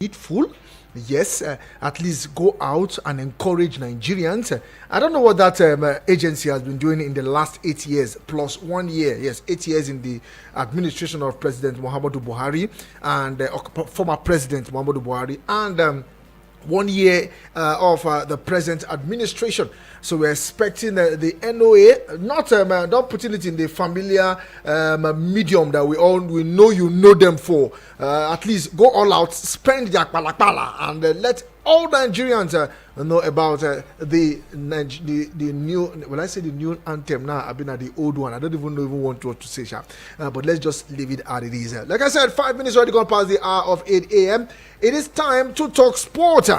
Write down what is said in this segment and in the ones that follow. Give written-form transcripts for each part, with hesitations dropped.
needful. Yes, at least go out and encourage Nigerians. I don't know what that agency has been doing in the last 8 years plus 1 year. Yes, 8 years in the administration of President Muhammadu Buhari and former President Muhammadu Buhari and 1 year of the present administration. So we're expecting the NOA, not putting it in the familiar medium that we know you know them for. At least go all out, spend their palapala, and let all Nigerians know about the new. Well, I say the new anthem now. I've been at the old one. I don't even want to say sharp. But let's just leave it as it is. Like I said, 5 minutes already gone past the hour of 8 a.m. It is time to talk sport.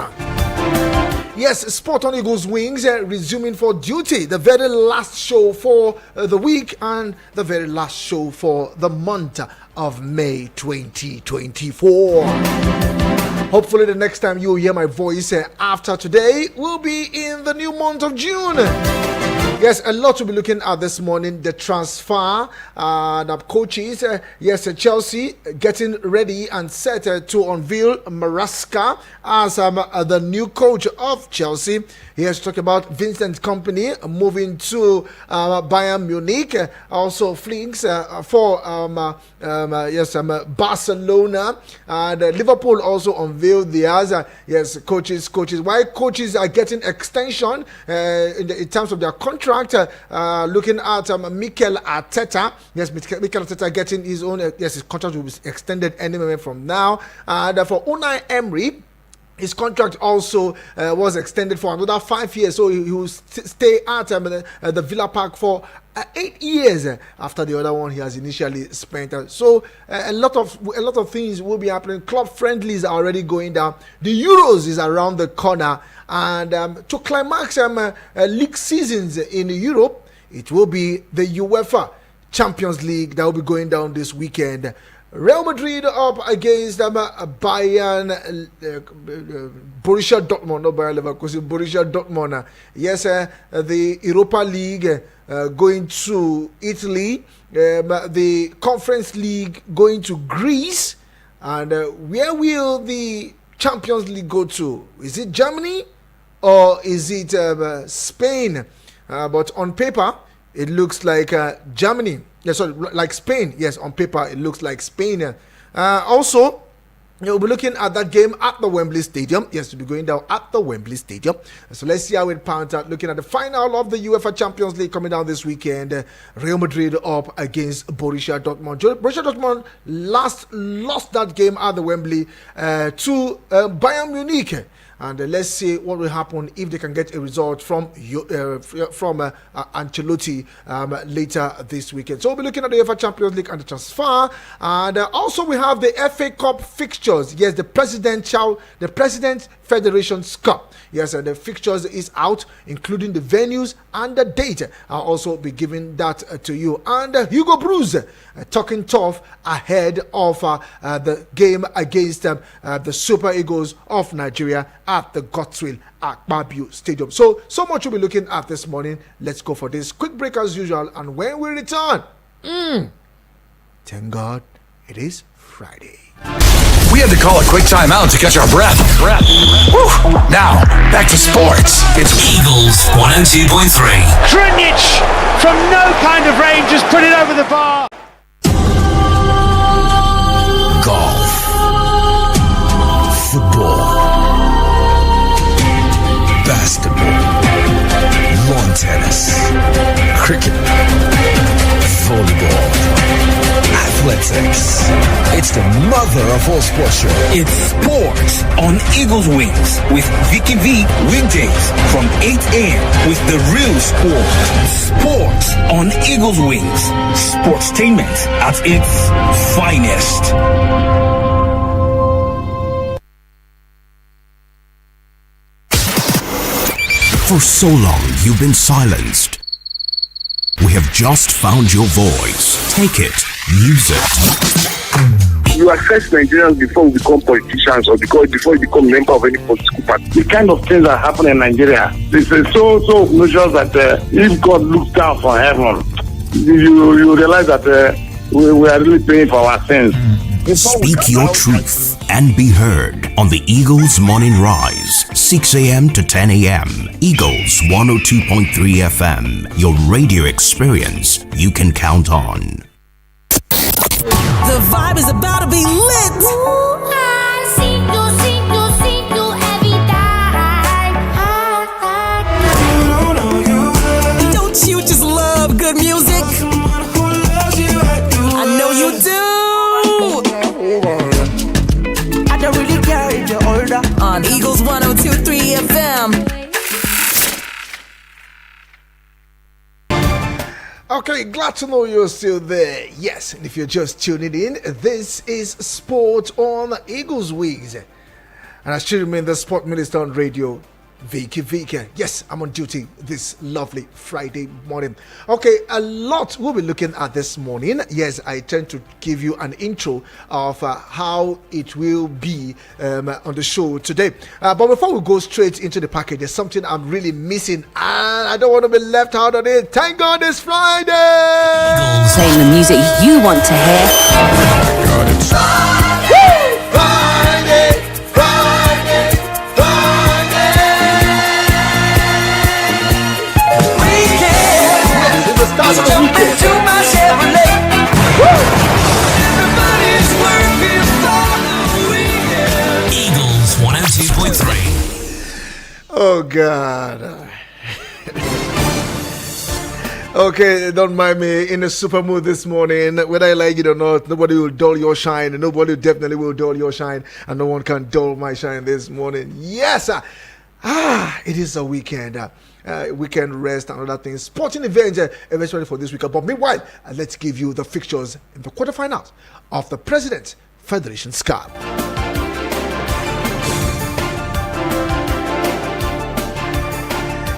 Yes, Sport on Eagles Wings resuming for duty. The very last show for the week and the very last show for the month of May 2024. Hopefully the next time you hear my voice after today will be in the new month of June. Yes, a lot to be looking at this morning. The transfer, the coaches. Chelsea getting ready and set to unveil Maresca as the new coach of Chelsea. He has talked about Vincent Kompany moving to Bayern Munich. Also, Flinks for Barcelona. And Liverpool also unveiled theirs. Coaches. Why coaches are getting extension in terms of their contract? Looking at Mikel Arteta. Yes, Mikel Arteta getting his own. His contract will be extended any moment from now. And for Unai Emery, his contract also was extended for another 5 years, so he will stay at the Villa Park for 8 years after the other one he has initially spent. So a lot of things will be happening. Club friendlies are already going down. The Euros is around the corner, and to climax league seasons in Europe, it will be the UEFA Champions League that will be going down this weekend. Real Madrid up against Bayern, Borussia Dortmund, not Bayern Leverkusen, Borussia Dortmund. Yes, the Europa League going to Italy, the Conference League going to Greece, and where will the Champions League go to? Is it Germany or is it Spain? But on paper, it looks like Germany. Yes, sorry, like Spain. Yes, on paper, it looks like Spain. Also, we'll be looking at that game at the Wembley Stadium. Yes, we'll be going down at the Wembley Stadium. So let's see how it pans out. Looking at the final of the UEFA Champions League coming down this weekend. Real Madrid up against Borussia Dortmund. Borussia Dortmund lost that game at the Wembley to Bayern Munich. And let's see what will happen if they can get a result from Ancelotti later this weekend. So we'll be looking at the UEFA Champions League and the transfer. And also we have the FA Cup fixtures. Yes, the President Federation's Cup. Yes, and the fixtures is out, including the venues and the date. I'll also be giving that to you. And Hugo Broos talking tough ahead of the game against the Super Eagles of Nigeria at the Godswill Akpabio Stadium. So much we'll be looking at this morning. Let's go for this quick break as usual. And when we return, thank God it is Friday. We had to call a quick timeout to catch our breath. Whew. Now, back to sports. It's Eagles 102.3. Krunic from no kind of range just put it over the bar. Golf. Football. Basketball. Lawn tennis. Cricket. Volleyball. Athletics. It's the mother of all sports show. It's sports on Eagles Wings with Vicky V weekdays from 8 a.m. with the real sport. Sports on Eagles Wings. Sportstainment at its finest. For so long, you've been silenced. We have just found your voice. Take it. Use it. You assess Nigerians before we become politicians or before you become a member of any political party. The kind of things that happen in Nigeria, this is so obnoxious that if God looks down from heaven, you realize that we are really paying for our sins. Speak your truth and be heard on the Eagles Morning Rise, 6 a.m. to 10 a.m. Eagles 102.3 FM, your radio experience you can count on. The vibe is about to be lit. Ooh, I see you every time. Don't you just love good music? I know you do. I don't really care if you're older. On Eagles 102.3 FM. Okay, glad to know you're still there. Yes, and if you're just tuning in, this is Sport on Eagles Weeks. And I still remain the Sport Minister on radio, Vicky. Yes, I'm on duty this lovely Friday morning. Okay, a lot we'll be looking at this morning. Yes, I tend to give you an intro of how it will be on the show today. But before we go straight into the package, there's something I'm really missing, and I don't want to be left out on it. Thank God it's Friday! Playing the music you want to hear. God, it's Friday! Jump into my Chevrolet. Everybody's working for the weekend. Eagles 102.3. Oh God. Okay, don't mind me, in a super mood this morning. Whether I like it or not, nobody will dull your shine. Nobody definitely will dull your shine, and no one can dull my shine this morning. Yes, it is a weekend. Weekend rest and other things, sporting events eventually for this weekend. But meanwhile, let's give you the fixtures in the quarterfinals of the President Federation Cup.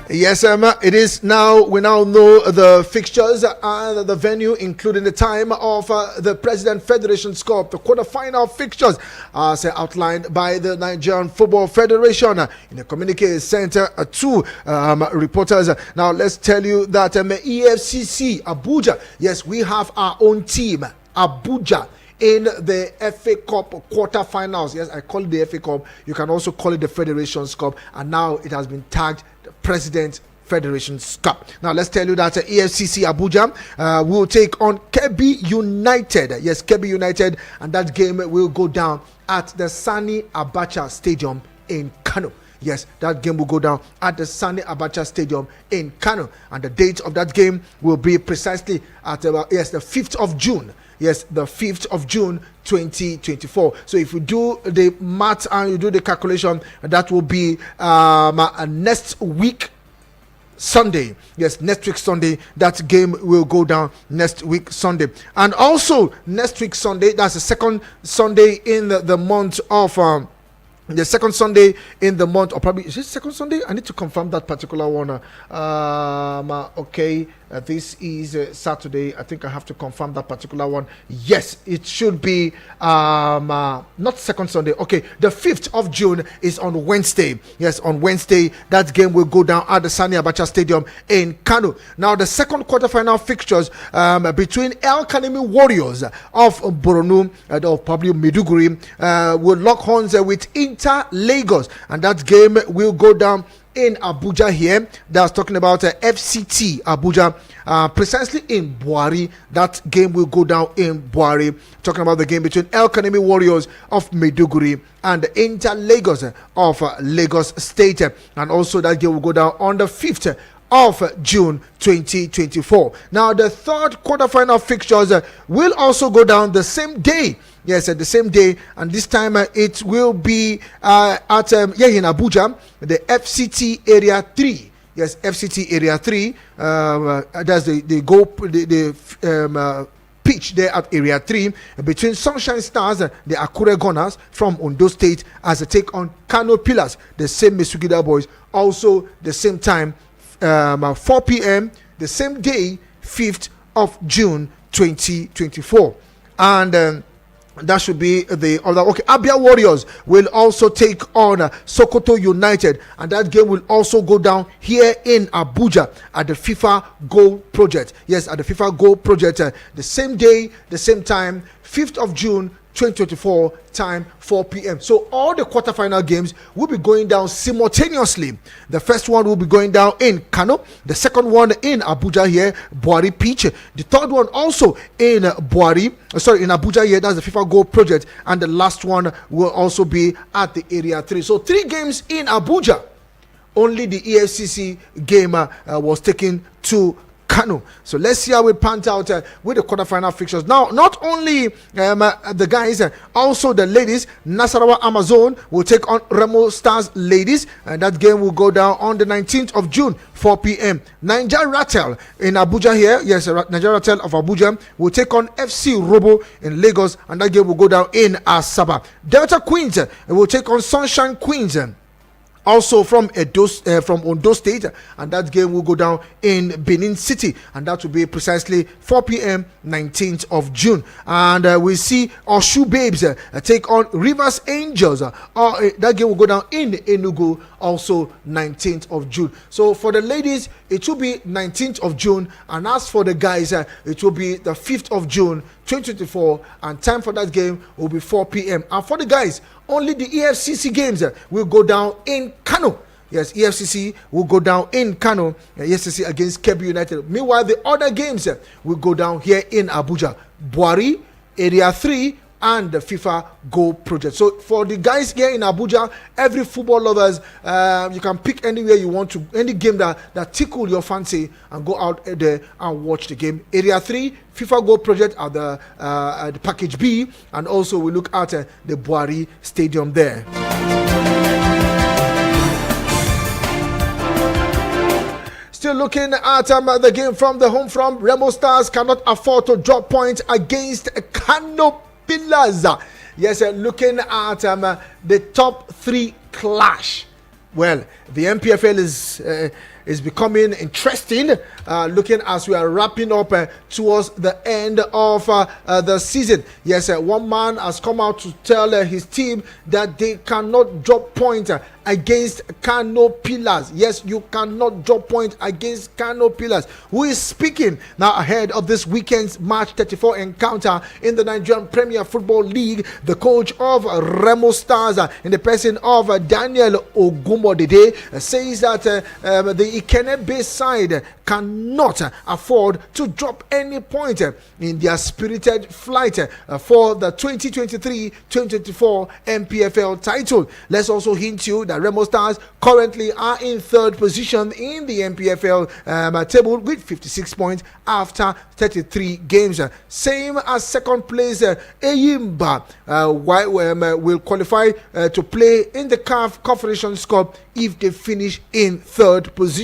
Yes, it is now. We now know the fixtures and the venue, including the time of the President Federation Cup, the quarterfinal fixtures, as outlined by the Nigerian Football Federation in a communique sent to reporters. Now, let's tell you that EFCC Abuja. Yes, we have our own team, Abuja, in the FA Cup quarterfinals. Yes, I call it the FA Cup. You can also call it the Federations Cup, and now it has been tagged the President Federations Cup. Now let's tell you that EFCC Abuja will take on Kebbi United. Yes, Kebbi United, and that game will go down at the Sani Abacha Stadium in Kano. Yes, that game will go down at the Sani Abacha Stadium in Kano, and the date of that game will be precisely at the 5th of June. Yes, the 5th of June 2024. So if you do the math and you do the calculation, that will be next week Sunday. Yes, next week Sunday, that game will go down next week Sunday. And also next week Sunday, that's the second Sunday in the month of the second Sunday in the month, or probably is it second Sunday? I need to confirm that particular one. Okay, this is Saturday. I think I have to confirm that particular one. Yes, it should be not second Sunday. Okay, the 5th of June is on Wednesday. Yes, on Wednesday, that game will go down at the Sani Abacha Stadium in Kano. Now, the second quarterfinal fixtures between El Kanemi Warriors of Borno and of probably Maiduguri will lock horns with Inter Lagos, and that game will go down in Abuja here. That's talking about FCT Abuja, precisely in Buhari. That game will go down in Buhari. Talking about the game between El Kanemi Warriors of Maiduguri and Inter Lagos of Lagos State, and also that game will go down on the 5th of June 2024. Now, the third quarterfinal fixtures will also go down the same day. Yes, at the same day, and this time it will be at in Abuja, the FCT Area 3. Yes, FCT Area 3. That's the pitch there at Area 3 between Sunshine Stars, the Akure Gunners from Ondo State, as they take on Kano Pillars, the same Misugida Boys. Also, the same time, 4 p.m. the same day, 5th of June 2024, and that should be the other. Okay, Abia Warriors will also take on Sokoto United, and that game will also go down here in Abuja at the FIFA Goal Project. Yes, at the FIFA Goal Project, the same day, the same time, 5th of June 2024, time 4 p.m. So all the quarterfinal games will be going down simultaneously. The first one will be going down in Kano, the second one in Abuja here, Buhari Pitch, the third one also in Abuja here, that's the FIFA Goal Project, and the last one will also be at the Area 3. So 3 games in Abuja. Only the EFCC game was taken to Kano. So let's see how it pans out with the quarterfinal fixtures. Now, not only the guys, also the ladies. Nasarawa Amazon will take on Remo Stars ladies, and that game will go down on the 19th of June, 4 p.m. Niger Rattle in Abuja here, yes, Niger Rattle of Abuja will take on FC Robo in Lagos, and that game will go down in Asaba. Delta Queens will take on Sunshine Queens, also from Ondo State, and that game will go down in Benin City, and that will be precisely 4 p.m. 19th of June. And we see Oshu Babes take on Rivers Angels. That game will go down in Enugu, also 19th of June. So for the ladies, it will be 19th of June, and as for the guys, it will be the 5th of June 2024, and time for that game will be 4 p.m. And for the guys, only the EFCC games will go down in Kano. Yes, EFCC will go down in Kano, EFCC against Kebbi United. Meanwhile, the other games will go down here in Abuja, Buhari, Area 3, and the FIFA Goal Project. So for the guys here in Abuja, every football lovers, you can pick anywhere you want to, any game that tickle your fancy, and go out there and watch the game. Area 3, FIFA Goal Project at the package B, and also we look at the Buhari Stadium there. Still looking at the game from the home from, Remo Stars cannot afford to drop points against Kano Pillars. Yes, looking at the top 3 clash. Well, the MPFL is becoming interesting, looking as we are wrapping up towards the end of the season. Yes, one man has come out to tell his team that they cannot drop points against Kano Pillars. Yes, you cannot drop points against Kano Pillars. Who is speaking now ahead of this weekend's March 34 encounter in the Nigerian Premier Football League? The coach of Remo Stars, in the person of Daniel Ogumodede, says that the Ikene-based side cannot afford to drop any point in their spirited fight for the 2023-2024 MPFL title. Let's also hint you that Remo Stars currently are in 3rd position in the MPFL table with 56 points after 33 games. Same as 2nd place Eyimba will qualify to play in the CAF Confederations Cup if they finish in 3rd position.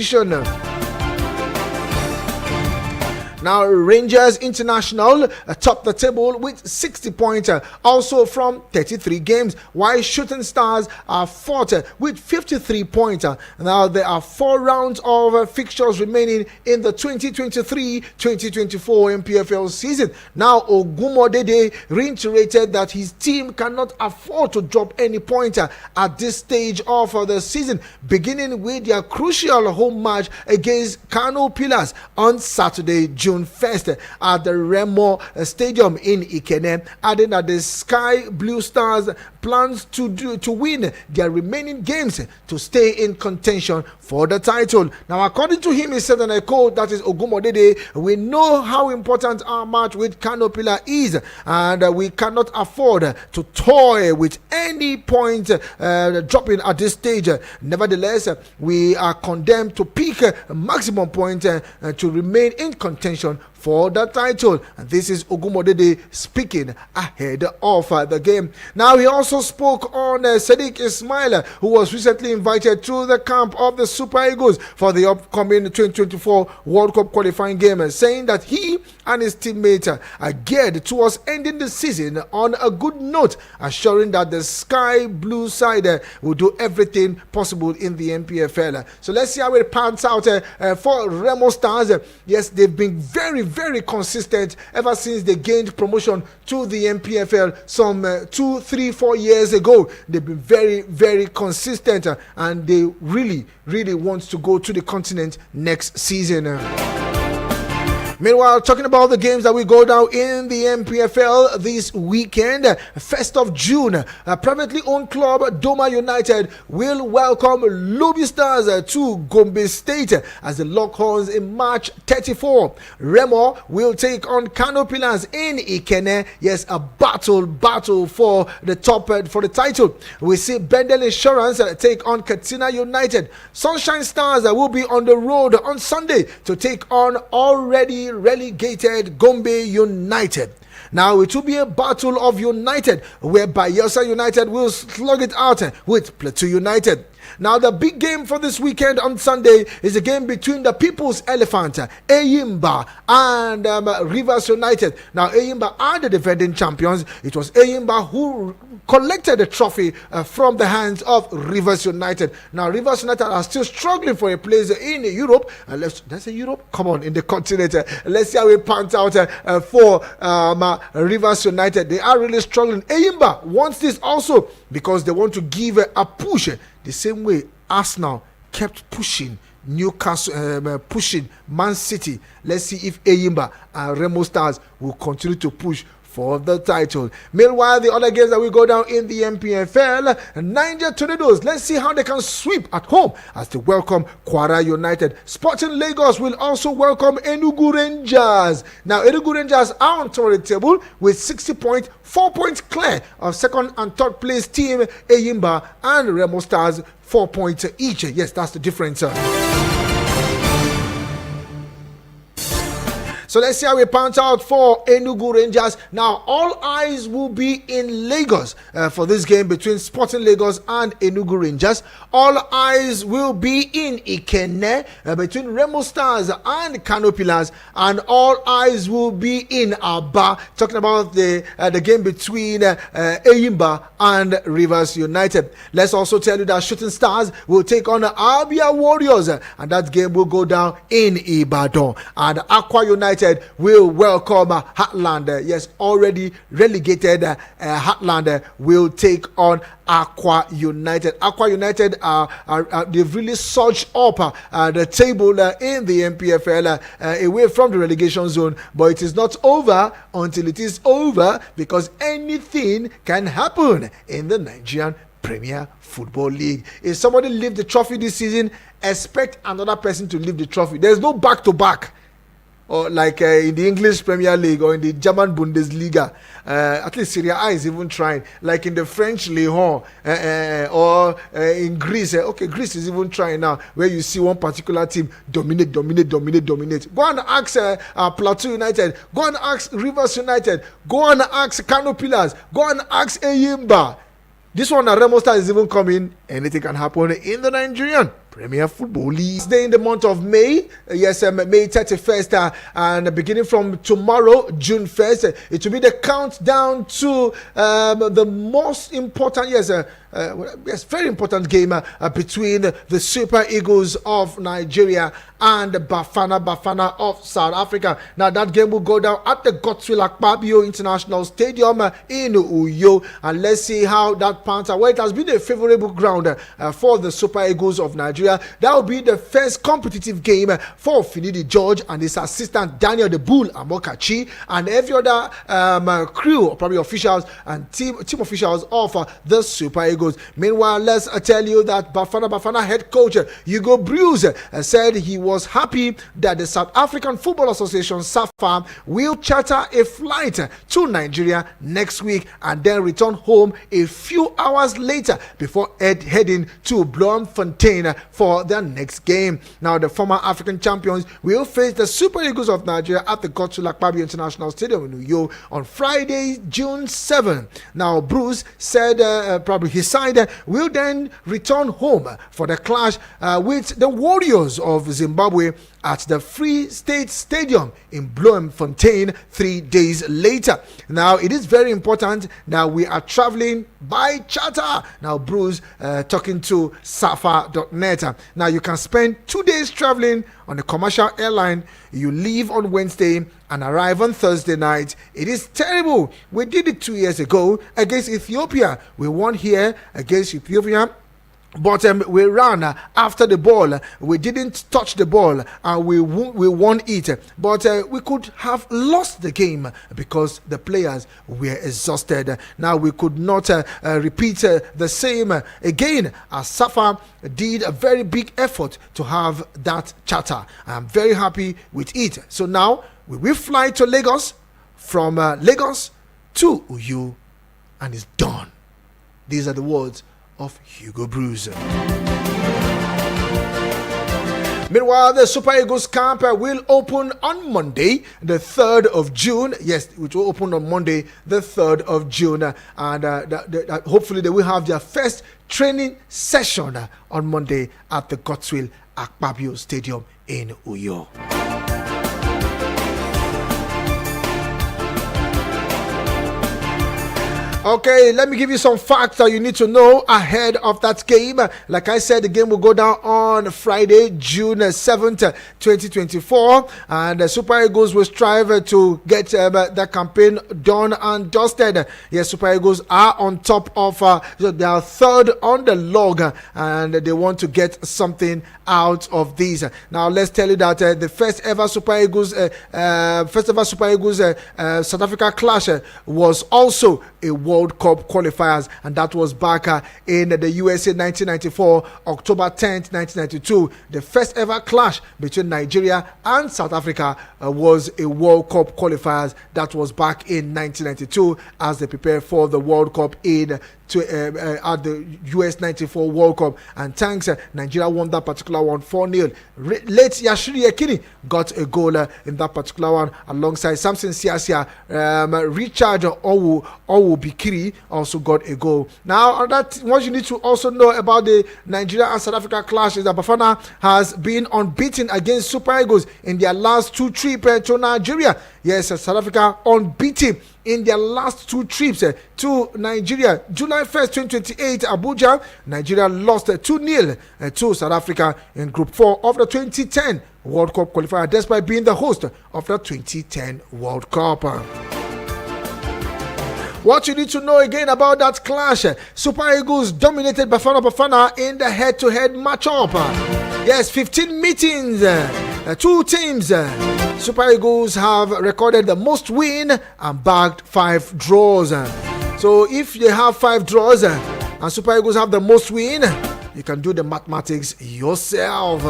Now, Rangers International top the table with 60 points, also from 33 games, while Shooting Stars are 4th with 53 points. Now, there are 4 rounds of fixtures remaining in the 2023-2024 MPFL season. Now, Ogumodede reiterated that his team cannot afford to drop any point at this stage of the season, beginning with their crucial home match against Kano Pillars on Saturday, June 1st at the Remo Stadium in Ikene, adding that the Sky Blue Stars plans to win their remaining games to stay in contention for the title. Now, according to him, he said, and I quote, that is Ogumodede, we know how important our match with Kano Pillar is, and we cannot afford to toy with any point dropping at this stage. Nevertheless, we are condemned to pick a maximum point to remain in contention for the title. And this is Ogumodede speaking ahead of the game. Now, he also spoke on Sadiq Ismail, who was recently invited to the camp of the Super Eagles for the upcoming 2024 World Cup qualifying game, saying that he and his teammates are geared towards ending the season on a good note, assuring that the Sky Blue side will do everything possible in the MPFL. So let's see how it pans out for Remo Stars. Yes, they've been very, very consistent ever since they gained promotion to the MPFL some 2, 3, 4 years ago. They've been very, very consistent, and they really, really want to go to the continent next season. Meanwhile, talking about the games that will go down in the MPFL this weekend, 1st of June, a privately owned club, Doma United, will welcome Lobby Stars to Gombe State as the Lockhorns in March 34. Remo will take on Kano Pillars in Ikene. Yes, a battle for the top for the title. We see Bendel Insurance take on Katsina United. Sunshine Stars will be on the road on Sunday to take on already relegated Gombe United. Now it will be a battle of United, where Bayelsa United will slug it out with Plateau United. Now the big game for this weekend on Sunday is a game between the People's Elephant, Eyimba, and Rivers United. Now Eyimba are the defending champions. It was Eyimba who collected the trophy from the hands of Rivers United. Now Rivers United are still struggling for a place in Europe. Let's say Europe? Come on, in the continent. Let's see how it pans out for Rivers United. They are really struggling. Eyimba wants this also because they want to give a push the same way Arsenal kept pushing Newcastle, pushing Man City. Let's see if Eyimba and Remo Stars will continue to push for the title. Meanwhile, the other games that will go down in the MPFL, Niger Tornadoes, let's see how they can sweep at home as they welcome Kwara United. Sporting Lagos will also welcome Enugu Rangers. Now, Enugu Rangers are on top of the table with 60 points, 4 points clear of second and third place team Eyimba and Remo Stars, 4 points each. Yes, that's the difference. So let's see how it pans out for Enugu Rangers. Now, all eyes will be in Lagos for this game between Sporting Lagos and Enugu Rangers. All eyes will be in Ikenne between Remo Stars and Kano Pillars. And all eyes will be in Aba, talking about the game between Eyimba and Rivers United. Let's also tell you that Shooting Stars will take on Abia Warriors, and that game will go down in Ibadan. And Aqua United will welcome Heartland. Yes, already relegated Heartland will take on Aqua United. Aqua United they've really surged up the table in the MPFL away from the relegation zone, but it is not over until it is over, because anything can happen in the Nigerian Premier Football League. If somebody leaves the trophy this season, expect another person to leave the trophy. There's no back-to-back. Or like in the English Premier League or in the German Bundesliga. At least Serie A is even trying. Like in the French Lyon or in Greece. Okay, Greece is even trying now, where you see one particular team dominate. Go and ask Plateau United. Go and ask Rivers United. Go and ask Kano Pillars. Go and ask Eyimba. This one, Remo Star is even coming. Anything can happen in the Nigerian Premier Football League. Stay in the month of May. Yes, May 31st, and beginning from tomorrow, June 1st, it will be the countdown to the most important, very important game between the Super Eagles of Nigeria and Bafana of South Africa. Now, that game will go down at the Godswill Akpabio International Stadium in Uyo, and let's see how that pans out. Well, it has been a favorable ground for the Super Eagles of Nigeria. That will be the first competitive game for Finidi George and his assistant Daniel the Bull Amokachi and every other crew, probably officials and team officials of the Super Eagles. Meanwhile, let's tell you that Bafana head coach Hugo Bruce said he was happy that the South African Football Association SAFA will charter a flight to Nigeria next week and then return home a few hours later before heading to Bloemfontein for their next game. Now, the former African champions will face the Super Eagles of Nigeria at the Godswill Akpabio International Stadium in Uyo on Friday, June 7. Now, Bruce said probably his side will then return home for the clash with the Warriors of Zimbabwe at the Free State Stadium in Bloemfontein 3 days later. Now, it is very important that we are traveling by charter. Now, Bruce talking to safa.net. Now, you can spend 2 days traveling on a commercial airline. You leave on Wednesday and arrive on Thursday night. It is terrible. We did it 2 years ago against Ethiopia. We won here against Ethiopia But we ran after the ball. We didn't touch the ball, and we won it. But we could have lost the game because the players were exhausted. Now we could not repeat the same again, as Safa did a very big effort to have that charter. I'm very happy with it. So now we will fly to Lagos, from Lagos to Uyo, and it's done. These are the words of Hugo Bruce. Meanwhile, the Super Eagles camp will open on Monday, the 3rd of June. Yes, which will open on Monday, the 3rd of June. And hopefully they will have their first training session on Monday at the Godswill Akpabio Stadium in Uyo. Okay, let me give you some facts that you need to know ahead of that game. Like I said, the game will go down on Friday, June 7th, 2024. And the Super Eagles will strive to get the campaign done and dusted. Yes, Super Eagles are on top of, they are third on the log, and they want to get something out of these. Now, let's tell you that the first ever Super Eagles South Africa clash was also a World Cup qualifiers, and that was back in the USA 1994, October 10th, 1992. The first ever clash between Nigeria and South Africa was a World Cup qualifiers. That was back in 1992 as they prepare for the World Cup at the US 94 World Cup. And thanks, Nigeria won that particular one 4-0. Late Yashiri Ekini got a goal in that particular one alongside Samson Siasia. Richard Owu Bikiri also got a goal. Now, what you need to also know about the Nigeria and South Africa clash is that Bafana has been unbeaten against Super Eagles in their last 2 trips to Nigeria. Yes, South Africa unbeaten in their last 2 trips to Nigeria. July 1st, 2028, Abuja, Nigeria lost 2-0 to South Africa in Group 4 of the 2010 World Cup qualifier, despite being the host of the 2010 World Cup. What you need to know again about that clash: Super Eagles dominated Bafana in the head-to-head matchup. Yes, 15 meetings, 2 teams. Super Eagles have recorded the most win and bagged 5 draws. So if they have 5 draws and Super Eagles have the most win, you can do the mathematics yourself.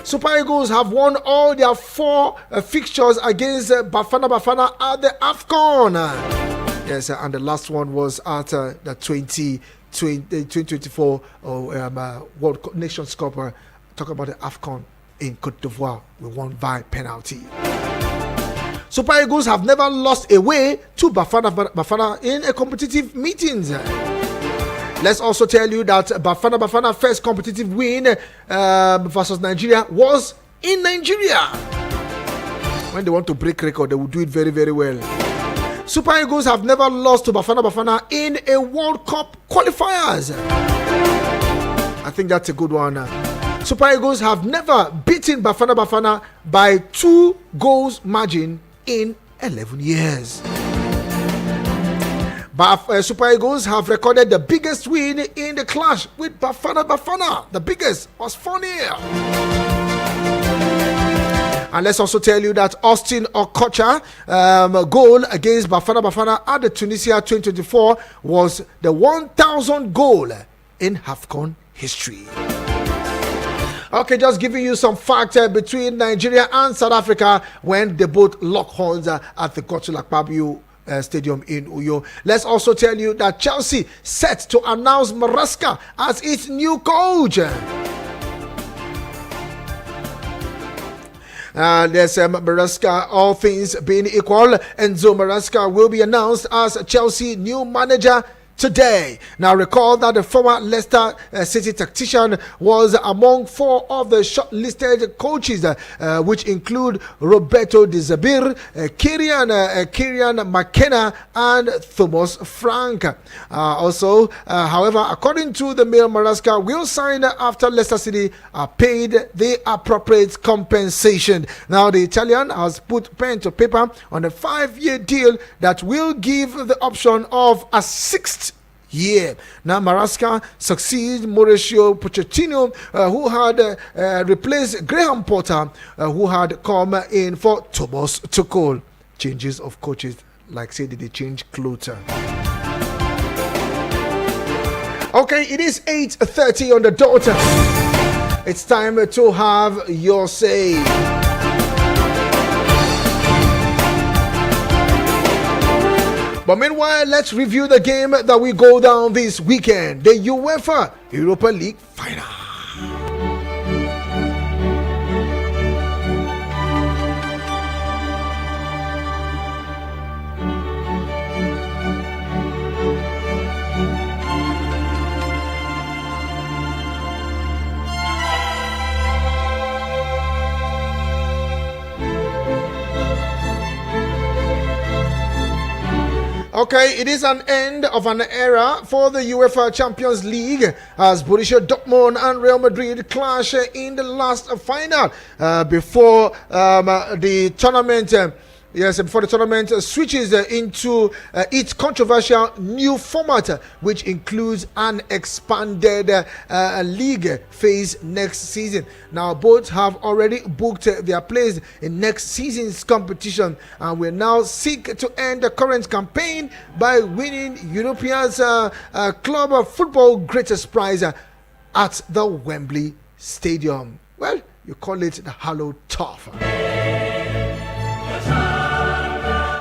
Super Eagles have won all their 4 fixtures against Bafana at the AFCON. Yes, and the last one was at the 2024 World Nations Cup. Talk about the AFCON in Cote d'Ivoire. We won by penalty. Super Eagles have never lost away to Bafana in a competitive meetings. Let's also tell you that Bafana first competitive win versus Nigeria was in Nigeria. When they want to break record, they will do it very, very well. Super Eagles have never lost to Bafana in a World Cup qualifiers. I think that's a good one. Super Eagles have never beaten Bafana by 2 goals margin in 11 years. Super Eagles have recorded the biggest win in the clash with Bafana. The biggest was 4-0. And let's also tell you that Austin Okocha goal against Bafana at the Tunisia 2024 was the 1,000th goal in AFCON history. Okay, just giving you some facts between Nigeria and South Africa when they both lock horns at the Godswill Akpabio Stadium in Uyo. Let's also tell you that Chelsea set to announce Maresca as its new coach. There's Maresca, all things being equal, Enzo Maresca will be announced as Chelsea new manager today. Now recall that the former Leicester City tactician was among 4 of the shortlisted coaches, which include Roberto De Zerbi, Kieran McKenna and Thomas Frank. However, according to the Mail, Maresca will sign after Leicester City are paid the appropriate compensation. Now the Italian has put pen to paper on a 5-year deal that will give the option of a 6th year. Now, Maresca succeeds Mauricio Pochettino, who had replaced Graham Potter, who had come in for Thomas Tuchel. Changes of coaches, like say, did they change clothes? Okay, it is 8:30 on the dot. It's time to have your say. But meanwhile, let's review the game that will go down this weekend. The UEFA Europa League final. Okay, it is an end of an era for the UEFA Champions League as Borussia Dortmund and Real Madrid clash in the last final before the tournament. Before the tournament switches into its controversial new format, which includes an expanded league phase next season. Now, both have already booked their place in next season's competition and will now seek to end the current campaign by winning Europe's club football greatest prize at the Wembley Stadium. Well, you call it the hallowed turf.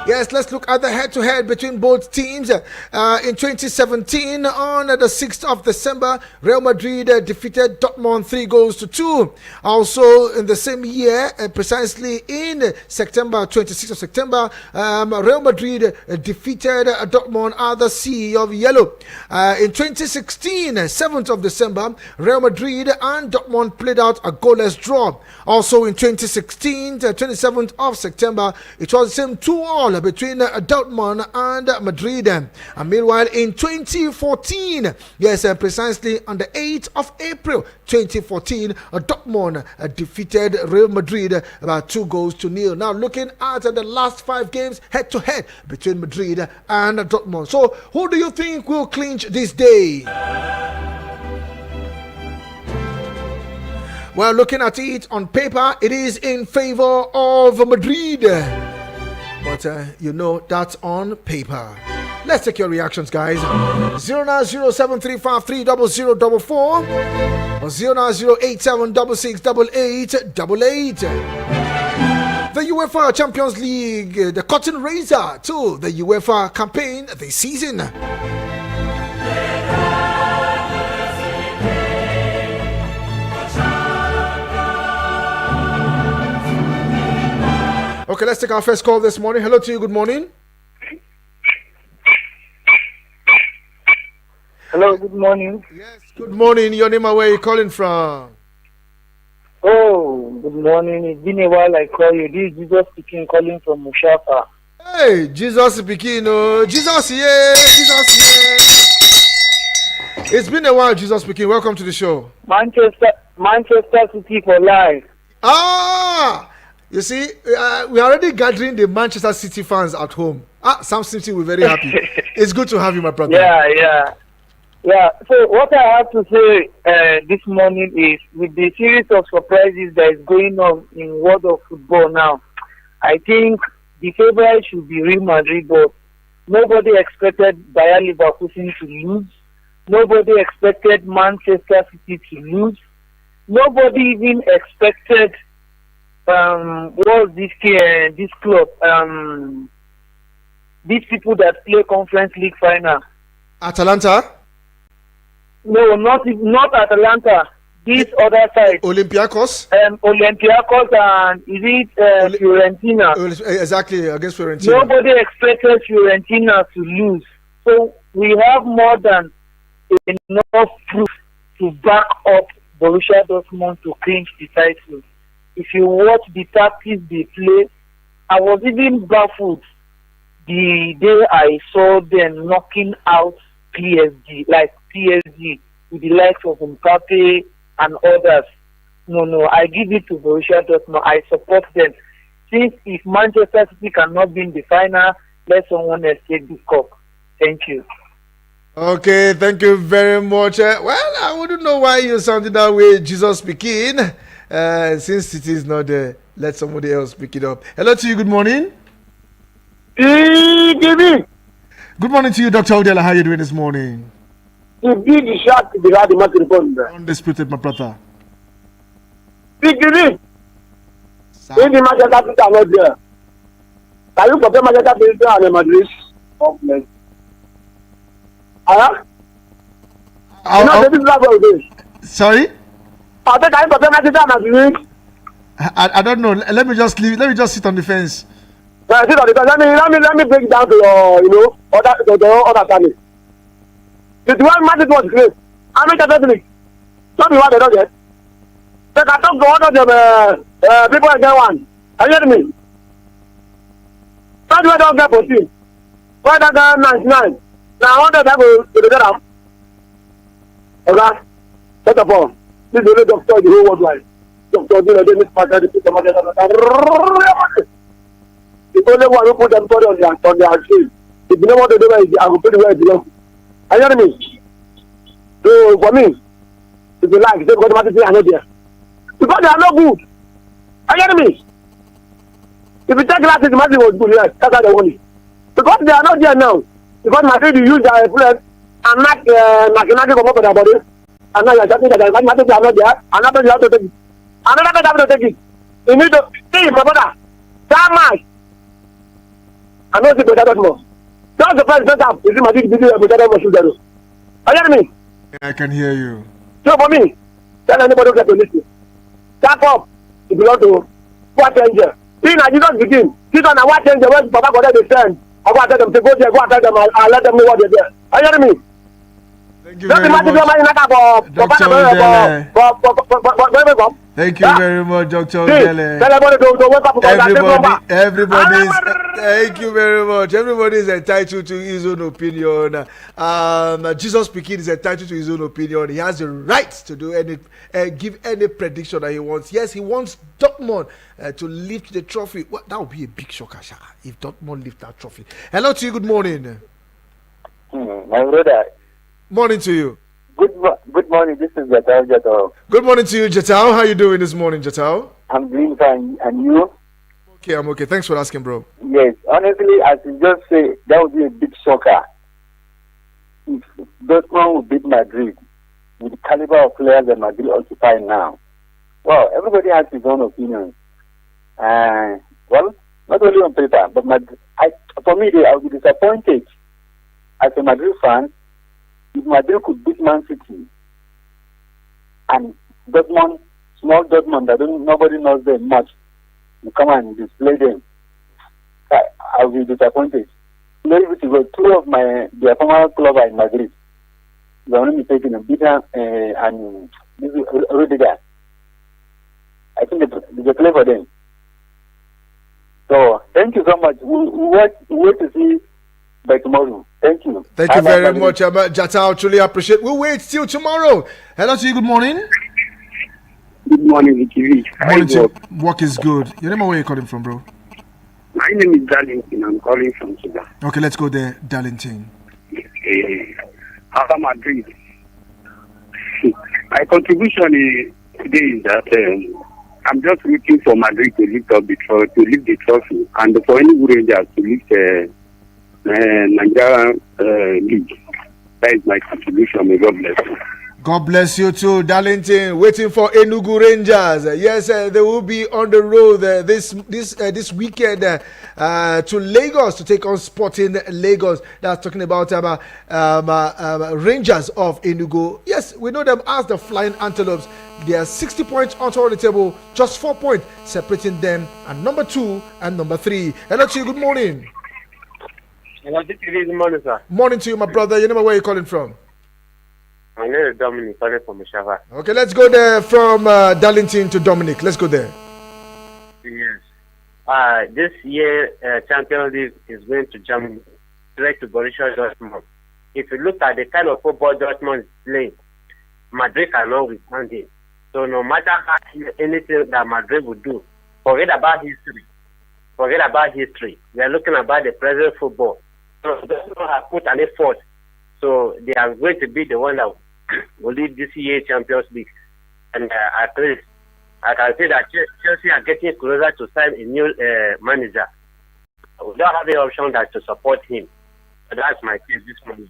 Yes, let's look at the head-to-head between both teams. In 2017, on the 6th of December, Real Madrid defeated Dortmund 3-2. Also, in the same year, precisely in September, 26th of September, Real Madrid defeated Dortmund at the Sea of Yellow. In 2016, 7th of December, Real Madrid and Dortmund played out a goalless draw. Also, in 2016, 27th of September, it was the same 2-2 between Dortmund and Madrid. And meanwhile, in 2014, precisely on the 8th of April 2014, Dortmund defeated Real Madrid about 2-0. Now, looking at the last 5 games head-to-head between Madrid and Dortmund. So, who do you think will clinch this day? Well, looking at it on paper, it is in favor of Madrid. But that's on paper. Let's take your reactions, guys. 090735300044 or 0908766888. The UEFA Champions League, the curtain raiser to the UEFA campaign this season. Okay, let's take our first call this morning. Hello to you. Good morning. Hello, good morning. Yes, good morning. Your name and where are you calling from? Oh, good morning. It's been a while I call you. This is Jesus speaking, calling from Mushafa. Hey, Jesus speaking. Jesus, yeah. Jesus, yeah. It's been a while, Jesus speaking. Welcome to the show. Manchester City for life. You see, we're already gathering the Manchester City fans at home. Sam City, we're very happy. It's good to have you, my brother. Yeah. So what I have to say this morning is, with the series of surprises that is going on in world of football now, I think the favorite should be Real Madrid, but nobody expected Bayer Leverkusen to lose. Nobody expected Manchester City to lose. Nobody even expected this club, these people that play Conference League final. Atalanta? No, not Atalanta. This other side. Olympiacos? Olympiacos and is it Fiorentina? Exactly, against Fiorentina. Nobody expected Fiorentina to lose. So we have more than enough proof to back up Borussia Dortmund to clinch the title. If you watch the tactics they play, I was even baffled the day I saw them knocking out PSG with the likes of Mbappe and others. No, I give it to Borussia Dortmund. I support them. Since if Manchester City cannot win the final, let someone else take the cup. Thank you. Okay, thank you very much. Well, I wouldn't know why you sounded that way, Jesus speaking. Since it is not there, let somebody else pick it up. Hello to you, good morning. Good Good morning to you, Dr. Odella. How are you doing this morning? big shot to the radio microphone. Undisputed, my brother. Big in the market capital not there. Can you compare market capital and Madrid? Okay. Sorry? I think I compare market capital and Madrid. I don't know. Let me just sit on the fence. Sit on the fence. Let me break it down to your, other channel. The one Madrid was great. How many Catholics? Tell me what they don't get. They can talk to one of them people again one. Are you hearing me? That's why they don't get 14. Why they get 99? Now, 100 people to the get. Okay? First of all, this is the only doctor in the whole world life. Doctor, they part of the people. The only one who put them on their shoes. If you know what they do, I will put it where it belongs. Are you hearing me? So, for me, if you like, say because the are not there. Because they are not good. Are you hearing me? If you take classes, the Madrid was good, yes. That's how they want it. Because they are not there now. Because Madrid use their influence and knock Makinaki come up with their body. And now you're talking that Madrid are not there. And after you have to take it. Another person have to take it. You need to see my brother. That much. I know it's better more. That's the first setup. Is it Madrid busy with better more shooters? Are you hearing me? I can hear you. So for me, tell anybody who get to listen. Tap up. It belongs to what angel. See, now Jesus begin. See, now what angel when Papa got the send. I go tell them to go there, go tell them, I'll let them know what they're there. Are you hearing me? Thank you very much. Thank you very much, Dr. Odele. Everybody's thank you very much. Everybody is entitled to his own opinion. Jesus speaking is entitled to his own opinion. He has the right to do give any prediction that he wants. Yes, he wants Dortmund to lift the trophy. Well, that would be a big shocker, if Dortmund lift that trophy. Hello to you. Good morning. My brother. Morning to you. Good morning. This is Jatao. Good morning to you, Jatao. How are you doing this morning, Jatao? I'm doing fine. And you? Okay, I'm okay. Thanks for asking, bro. Yes. Honestly, as you just say, that would be a big shocker if Dortmund would beat Madrid with the caliber of players that Madrid occupy now. Well, everybody has his own opinion. Well, not only on paper, but for me, I would be disappointed as a Madrid fan if Madrid could beat Man City and Dortmund, small Dortmund that nobody knows them much, you come and display them, I will be disappointed. Maybe to go two of their former club in Madrid. They are only taking a bitter and Rudiger. I think they play for them. So thank you so much. We'll wait to see by tomorrow. Thank you. Thank you very much, Jata. I truly appreciate. We'll wait till tomorrow. Hello to you. Good morning. Good morning, Vicky. Morning to you. Work is good. Your name, where you calling from, bro? My name is Darlington. I'm calling from Sudan. Okay, let's go there, Darlington. After Madrid. My contribution today is that I'm just waiting for Madrid to lift up the trophy, and for any Rangers to lift Nigeria league. That is my contribution. May God bless you. God bless you too, Darlington. Waiting for Enugu Rangers. Yes, they will be on the road this weekend to Lagos to take on Sporting Lagos. That's talking about Rangers of Enugu. Yes, we know them as the Flying Antelopes. They are 60 points on top of the table, just 4 points separating them and number 2 and number 3. Hello to you. Good morning. Hello, good morning, sir. Morning to you, my brother. Your name, where are you calling from? My name is Dominic, calling from Mishava. Okay, let's go there from Darlington to Dominic. Let's go there. Yes. This year, Champions League is going to Germany, direct to Borussia Dortmund. If you look at the kind of football Dortmund is playing, Madrid cannot withstand it. So no matter anything that Madrid would do, forget about history. We are looking about the present football. So Dortmund have put an effort So they are going to be the one that will lead this year Champions League. And at least I can say that Chelsea are getting closer to sign a new manager. We don't have the option that to support him. So that's my case this morning.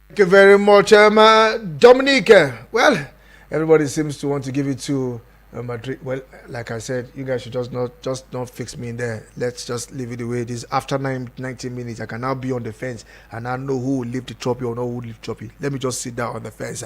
Thank you very much, Dominique. Well, everybody seems to want to give it to Madrid. Well, like I said, you guys should just not fix me in there. Let's just leave it the way it is. After 90 minutes, I can now be on the fence and I know who will leave the trophy or not who will leave the trophy. Let me just sit down on the fence.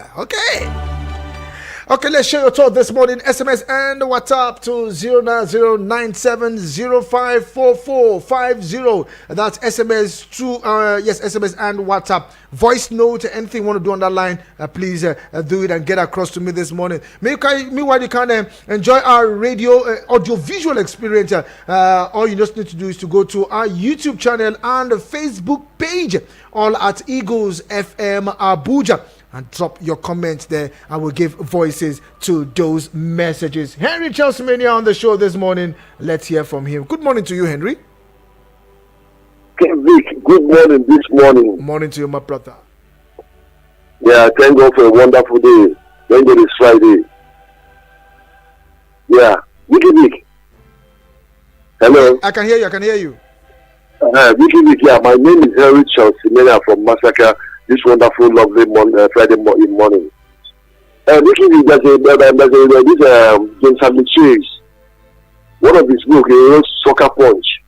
Okay, let's share your thought this morning. SMS and WhatsApp to 09097054450. That's SMS to SMS and WhatsApp. Voice note, anything you want to do on that line, please do it and get across to me this morning. Meanwhile, you can enjoy our radio audio-visual experience. All you just need to do is to go to our YouTube channel and Facebook page, all at Eagles FM Abuja. And drop your comments there. I will give voices to those messages. Henry Chelsemania on the show this morning. Let's hear from him. Good morning to you, Henry. Okay, Vick, good morning this morning. Morning to you, my brother. Yeah, thank God for a wonderful day. Thank God it's Friday. Yeah, Vicky. Hello. I can hear you. Vicky, yeah, my name is Henry Chelsemania from Massacre. This wonderful, lovely Friday morning. Vicky, there's James Hadley Chase. One of his books, he wrote Soccer Punch.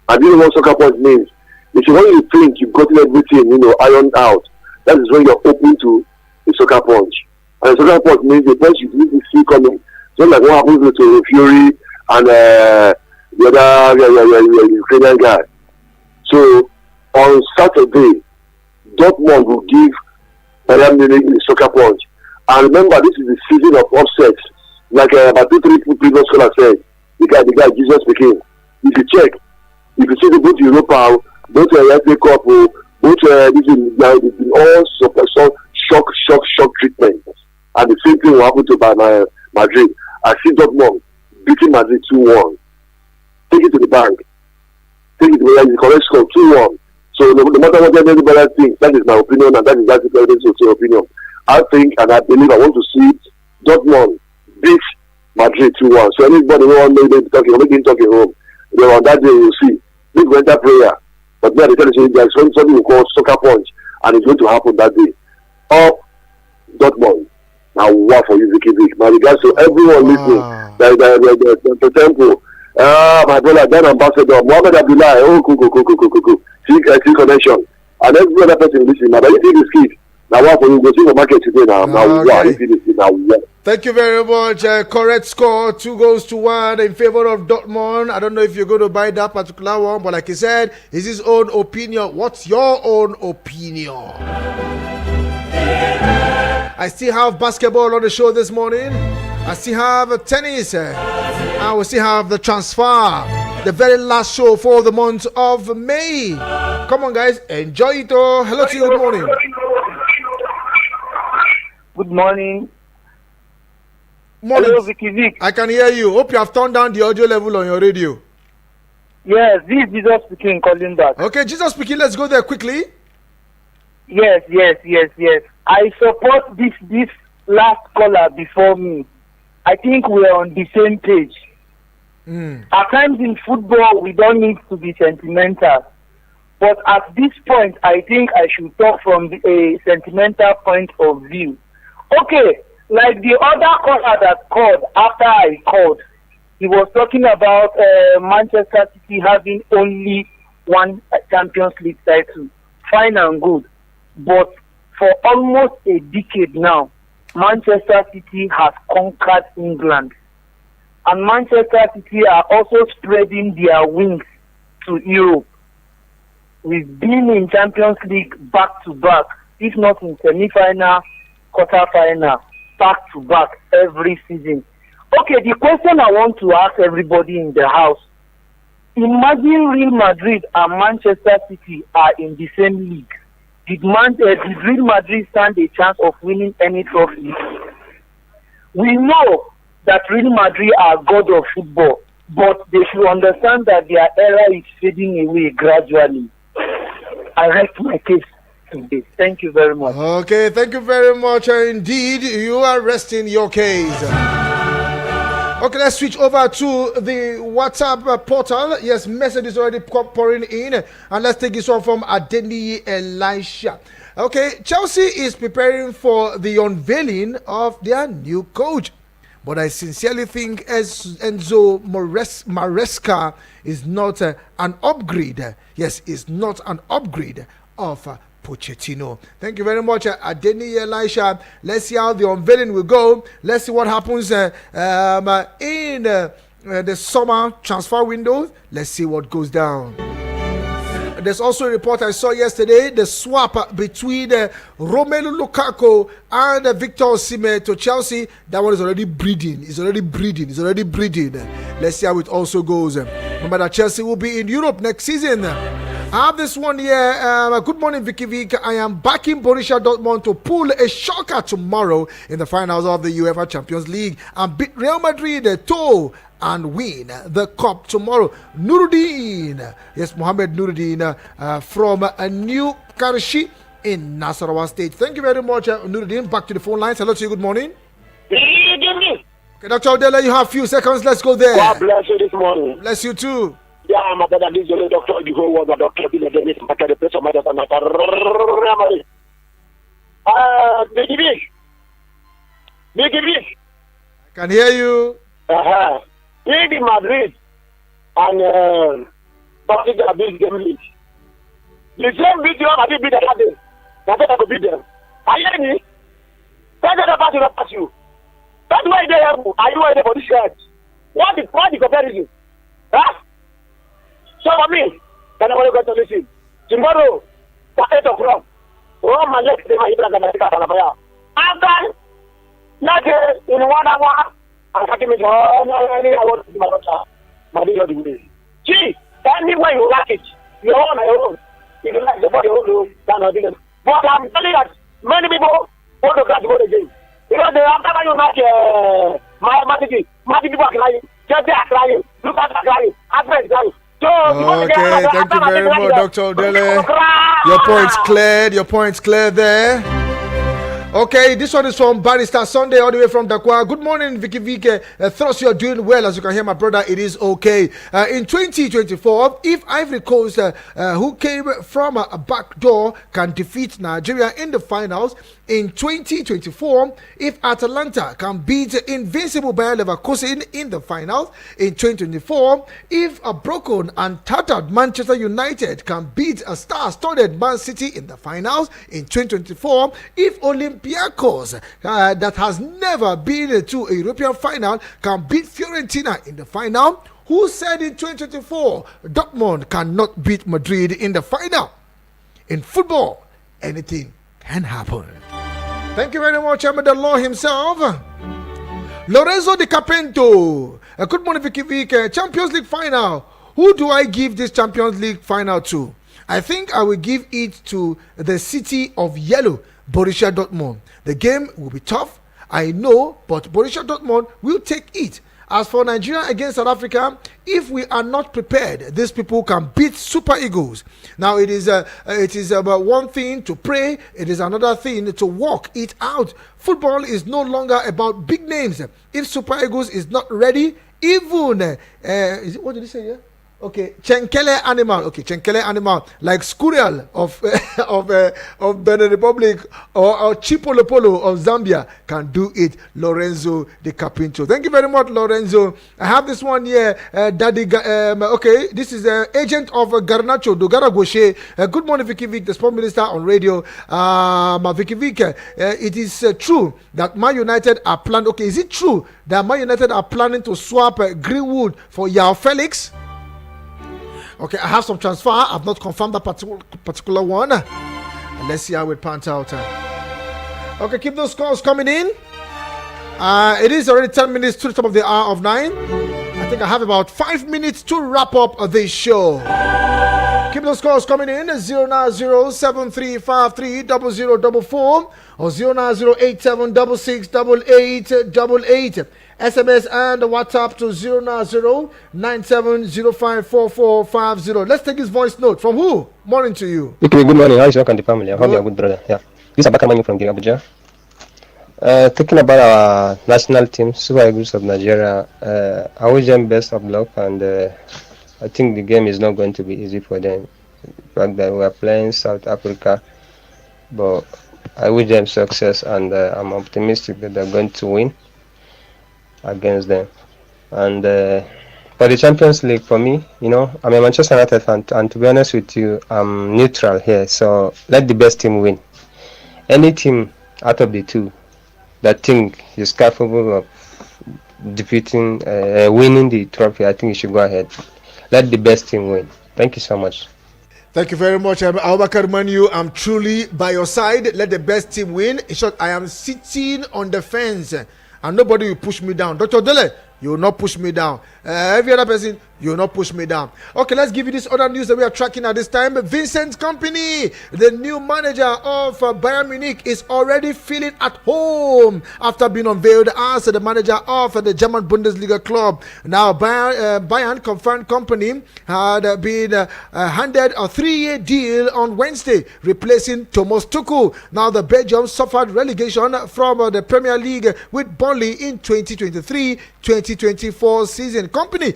And you know what Soccer Punch means? It's when you think you've gotten everything, ironed out. That is when you're open to a Soccer Punch. And a Soccer Punch means the punch you need to see coming. Just like what happens to Fury and the other Ukrainian guy. So on Saturday, Dortmund will give Bayern Munich the Soccer Punch. And remember, this is the season of upsets. Like about 2-3 previous scholars said, the guy Jesus became. If you check, if you see the both Europa, both FA Cup, both this is all shock treatment. And the same thing will happen to Madrid. I see Dortmund beating Madrid 2-1. Take it to the bank. Take it to the correct score 2-1. So no matter what anybody thinks, that is my opinion, and that is everybody's opinion. I think and I believe I want to see Dortmund beat Madrid 2-1. So anybody who wants to talk at home, on that day you'll see. Big winter prayer. But now they tell you there's something we call Soccer Punch, and it's going to happen that day. Up Dortmund. Now what for you, Vicky? My regards to everyone listening. The temple. My brother, Dan Ambassador, Mohammed Abdullah, cool. See connection. And every other person listening. Now, you see this kid. Now, what for you? Go see the market today now. Thank you very much. Correct score, 2-1 in favor of Dortmund. I don't know if you're going to buy that particular one, but like he said, it's his own opinion. What's your own opinion? I still have basketball on the show this morning. I still have tennis. I will still have the transfer. The very last show for the month of May. Come on, guys, enjoy it all. Hello to you, good morning. Good morning. Morning. Hello, Vick. I can hear you. Hope you have turned down the audio level on your radio. Yes, this is Jesus speaking, calling back. Okay, Jesus speaking, let's go there quickly. Yes. I support this last caller before me. I think we are on the same page. At times in football, we don't need to be sentimental. But at this point, I think I should talk from a sentimental point of view. Okay, like the other caller that called after I called, he was talking about Manchester City having only one Champions League title. Fine and good. But for almost a decade now, Manchester City has conquered England. And Manchester City are also spreading their wings to Europe. We've been in Champions League back to back, if not in semi-final, quarter-final, back to back every season. Okay, the question I want to ask everybody in the house, imagine Real Madrid and Manchester City are in the same league. Did Real Madrid stand a chance of winning any trophy? We know that Real Madrid are god of football, but they should understand that their era is fading away gradually. I rest my case. Indeed. Thank you very much. Okay, thank you very much. Indeed, you are resting your case. Okay, let's switch over to the WhatsApp portal. Yes, message is already pouring in. And let's take this one from Adeni Elisha. Okay, Chelsea is preparing for the unveiling of their new coach. But I sincerely think Enzo Maresca is not an upgrade. Yes, it's not an upgrade of Pochettino. Thank you very much, Adeni Elisha. Let's see how the unveiling will go. Let's see what happens in the summer transfer window. Let's see what goes down. There's also a report I saw yesterday, the swap between Romelu Lukaku and Victor Osimhen to Chelsea. That one is already breeding. It's already breeding. Let's see how it also goes. Remember that Chelsea will be in Europe next season. I have this one here. Good morning, Vicky Vick. I am backing Borussia Dortmund to pull a shocker tomorrow in the finals of the UEFA Champions League and beat Real Madrid to and win the cup tomorrow. Nuruddin, yes, Mohammed Nuruddin from New Karshi in Nasarawa State. Thank you very much, Nuruddin. Back to the phone lines. Hello to you. Good morning. Okay, Dr. Odela, you have a few seconds. Let's go there. God bless you this morning. Bless you too. Yeah, my brother, this is the doctor, the whole world, the doctor, the place of my daughter, Vicky Vick. I can hear you. In Madrid and Portugal beat them league. The same video I did beat the other day. That's why I could beat them. Are you hearing me? That's the part to pass you. That's why they have. Are you ready for this shirt? What the comparison? Huh? So for me, then I want to go to listen. Tomorrow, at 8 o'clock, all my legs, they might be like a after, not in 1 hour, I'm talking to I want to see my daughter. My dear, see, anywhere you like it, you own my own. If you like the body, you don't. But I'm telling you that many people want to catch the game. Because they have never you like my people are crying, just they are crying, look at crying, advance crying. Okay, thank you very much, Dr. Odele. Your point's clear there. Okay, this one is from Barrister Sunday, all the way from Dakwa. Good morning, Vicky Vick. Thoughts you are doing well. As you can hear, my brother, it is okay. In 2024, if Ivory Coast, who came from a back door, can defeat Nigeria in the finals, in 2024, if Atalanta can beat invincible Bayer Leverkusen in the finals, in 2024, if a broken and tattered Manchester United can beat a star-studded Man City in the finals, in 2024, if Olympiacos, that has never been to a European final, can beat Fiorentina in the final, who said in 2024 Dortmund cannot beat Madrid in the final? In football, anything can happen. Thank you very much, I'm the law himself. Lorenzo Di Capento. Good morning, Vicky Vick. Champions League final. Who do I give this Champions League final to? I think I will give it to the City of Yellow, Borussia Dortmund. The game will be tough, I know, but Borussia Dortmund will take it. As for Nigeria against South Africa, if we are not prepared, these people can beat Super Eagles. Now, it is about one thing to pray, it is another thing to walk it out. Football is no longer about big names. If Super Eagles is not ready, even what did he say here? Okay, Chenkele animal. Okay, Chenkele animal, like squirrel of Benin Republic or Chipolopolo of Zambia can do it. Lorenzo Di Capinto. Thank you very much, Lorenzo. I have this one here. Daddy. Okay, this is the agent of Garnacho Dogara Goshe. Good morning, Vicky Vick, the sport minister on radio. Vicky Vick, it is true that Man United are planning. Okay, is it true that Man United are planning to swap Greenwood for Yao Felix? Okay, I have some transfer. I've not confirmed that particular one. Let's see how it pans out. Okay, keep those calls coming in. It is already 10 minutes to the top of the hour of 9. I think I have about 5 minutes to wrap up this show. Keep those calls coming in. 090-7353-0044 or 090-8766-8888. SMS and WhatsApp to 090-9705-4450. Let's take his voice note. From who? Morning to you. Vicky, good morning. How is your and the family? I hope you're good, brother. Yeah. This is Abakar from Abuja. Talking about our national team, Super Eagles of Nigeria, I wish them best of luck, and I think the game is not going to be easy for them. The fact that we are playing South Africa, but I wish them success, and I'm optimistic that they're going to win against them. And for the Champions League, for me, I'm a Manchester United fan, and to be honest with you, I'm neutral here. So let the best team win. Any team out of the two that think is capable of defeating, winning the trophy, I think you should go ahead. Let the best team win. Thank you so much. Thank you very much, Abubakar Manu. I'm truly by your side. Let the best team win. In short, I am sitting on the fence, and nobody will push me down. Dr. Dele, you will not push me down. Every other person, you will not push me down. Okay, let's give you this other news that we are tracking at this time. Vincent Kompany, the new manager of Bayern Munich, is already feeling at home after being unveiled as the manager of the German Bundesliga club. Now, Bayern confirmed Kompany had been handed a 3-year deal on Wednesday, replacing Thomas Tuchel. Now, the Belgium suffered relegation from the Premier League with Burnley in 2023-2024 season. Kompany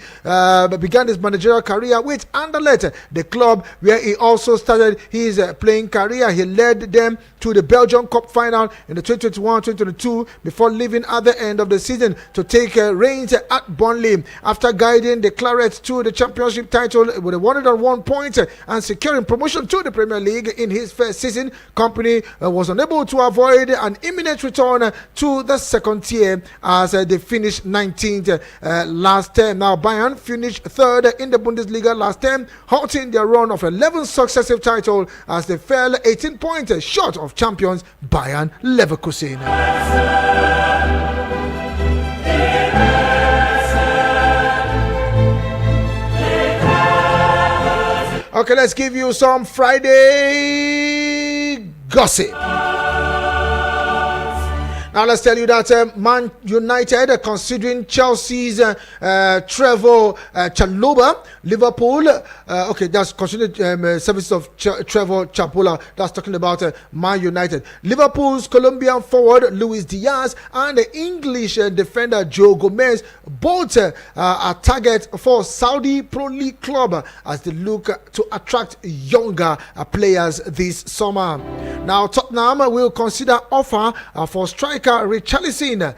began his managerial career with Anderlecht, the club where he also started his playing career. He led them to the Belgian Cup final in the 2021-2022 before leaving at the end of the season to take reins at Burnley. After guiding the Clarets to the championship title with a 101 points and securing promotion to the Premier League in his first season, Kompany was unable to avoid an imminent return to the second tier as they finished 19th last term. Now, Bayern finished third in the Bundesliga last term, halting their run of 11 successive titles as they fell 18 points short of champions Bayern Leverkusen. Okay, let's give you some Friday gossip. Now let's tell you that Man United are considering Chelsea's Trevor Chalobah. Liverpool, that's considering services of Trevor Chapola. That's talking about Man United. Liverpool's Colombian forward Luis Diaz and the English defender Joe Gomez both are targets for Saudi Pro League club as they look to attract younger players this summer. Now Tottenham will consider offer for striker Richarlison,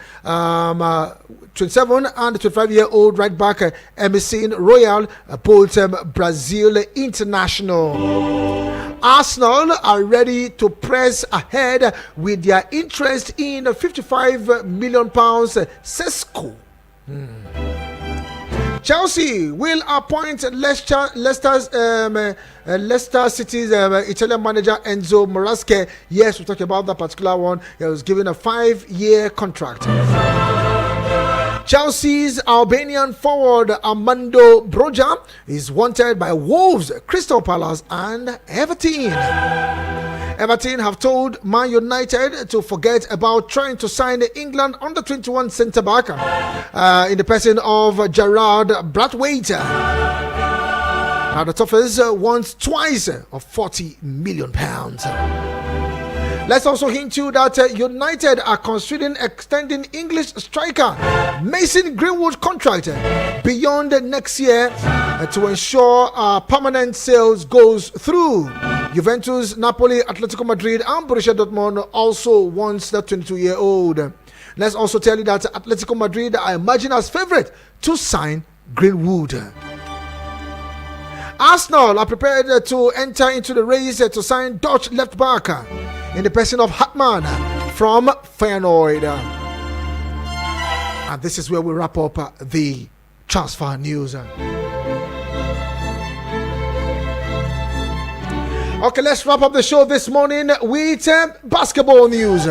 27 and 25-year-old right back Emerson Royal, both Brazil international. Arsenal are ready to press ahead with their interest in £55 million Sesko. Chelsea will appoint Leicester City's Italian manager Enzo Maresca. Yes, we talked about that particular one. He was given a 5-year contract. Chelsea's Albanian forward Armando Broja is wanted by Wolves, Crystal Palace and Everton. Everton have told Man United to forget about trying to sign the England under-21 centre-back in the person of Gerard Brathwaite. Now the Toffees wants twice of £40 million. Let's also hint you that United are considering extending English striker Mason Greenwood's contract beyond next year to ensure permanent sales goes through. Juventus, Napoli, Atletico Madrid and Borussia Dortmund also wants the 22-year-old. Let's also tell you that Atletico Madrid are emerging as favourite to sign Greenwood. Arsenal are prepared to enter into the race to sign Dutch left back in the person of Hartman from Feyenoord. And this is where we wrap up the transfer news. Okay, let's wrap up the show this morning with basketball news.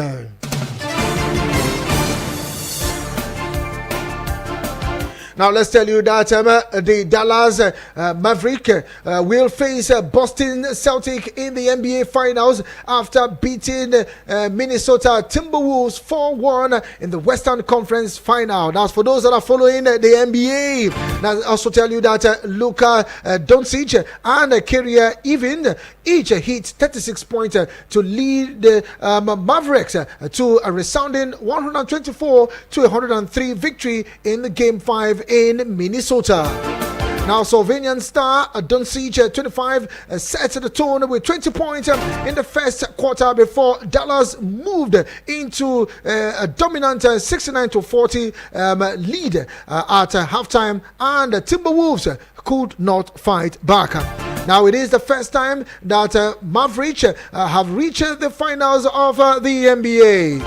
Now let's tell you that the Dallas Maverick will face Boston Celtic in the NBA Finals after beating Minnesota Timberwolves 4-1 in the Western Conference Final. That's for those that are following the NBA. Now I also tell you that Luka Doncic and Kyrie Irving each hit 36 points to lead the Mavericks to a resounding 124-103 victory in the Game 5 in Minnesota. Now, Slovenian star Doncic 25 set the tone with 20 points in the first quarter before Dallas moved into a dominant 69-40 lead at halftime, and the Timberwolves could not fight back. Now, it is the first time that Mavericks have reached the finals of the NBA.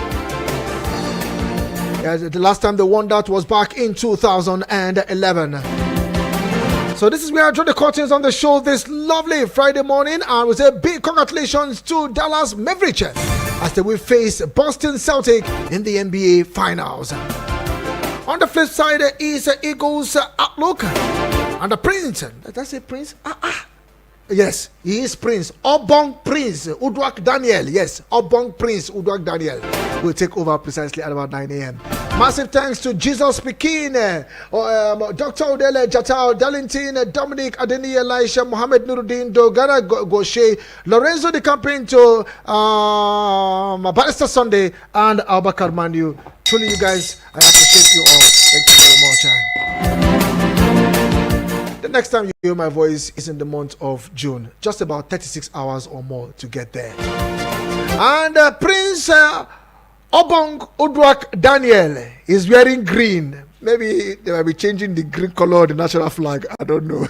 The last time they won that was back in 2011. So this is where I draw the curtains on the show this lovely Friday morning, and we say big congratulations to Dallas Mavericks as they will face Boston Celtic in the NBA Finals. On the flip side is Eagles outlook, and the Prince. Did I say Prince? Yes, he is Prince. Obong Prince Udwak Daniel. Yes, Obong Prince Udwak Daniel will take over precisely at about 9 a.m. Massive thanks to Jesus Pekin, Dr. Odele Jatao, Darlington, Dominic Adeni, Elisha, Mohammed Nuruddin, Dogana Goshe, Lorenzo De Campinto, Barrister Sunday, and Albakar Manu. Truly, you guys, I appreciate you all. Thank you very much. The next time you hear my voice is in the month of June. Just about 36 hours or more to get there. And Prince Obong Udwak Daniel is wearing green. Maybe they might be changing the green color of the national flag. I don't know.